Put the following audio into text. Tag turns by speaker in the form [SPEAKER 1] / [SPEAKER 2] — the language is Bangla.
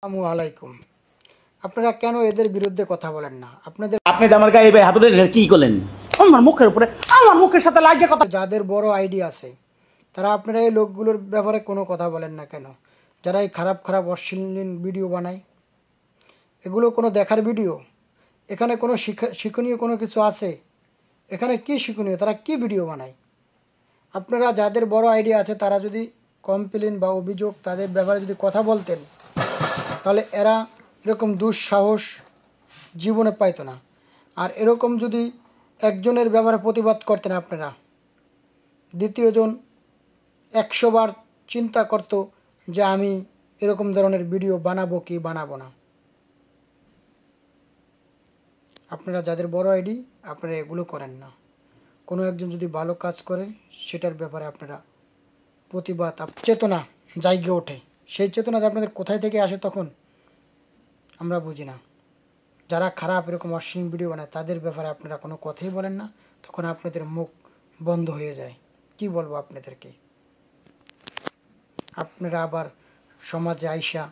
[SPEAKER 1] আসসালামু আলাইকুম। আপনারা কেন এদের বিরুদ্ধে কথা বলেন না?
[SPEAKER 2] আপনি যে আমার গায়ে হাতুড়ে কি করলেন? আমার মুখের উপরে, আমার মুখের সাথে লাগিয়ে কথা।
[SPEAKER 1] যাদের বড় আইডি আছে তারা আপনারা এই লোকগুলোর ব্যাপারে কোনো কথা বলেন না কেন? যারা এই খারাপ খারাপ অশ্লীল ভিডিও বানায়, এগুলো কোনো দেখার ভিডিও? এখানে কোনো শিক্ষণীয় কোনো কিছু আছে? এখানে কি শিক্ষণীয়? তারা কি ভিডিও বানায়? আপনারা যাদের বড় আইডিয়া আছে তারা যদি কমপ্লেন বা অভিযোগ তাদের ব্যাপারে যদি কথা বলতেন, তাহলে এরা এরকম দুঃসাহস জীবনে পাইতো না। আর এরকম যদি একজনের ব্যাপারে প্রতিবাদ করতেন আপনারা, দ্বিতীয়জন 100 বার চিন্তা করত যে আমি এরকম ধরনের ভিডিও বানাবো কি বানাবো না। আপনারা যাদের বড় আইডি আপনারা এগুলো করেন না। কোনো একজন যদি ভালো কাজ করে সেটার ব্যাপারে আপনারা প্রতিবাদ চেতনা জায়গা ওঠে। সেই চেতনা যে আপনাদের কোথায় থেকে আসে তখন আমরা বুঝি না। যারা খারাপ এরকম অশ্লীল ভিডিও বানায় তাদের ব্যাপারে আপনারা কোনো কথাই বলেন না, তখন আপনাদের মুখ বন্ধ হয়ে যায়। কি বলবো আপনাদেরকে? আপনারা আবার সমাজে আইসা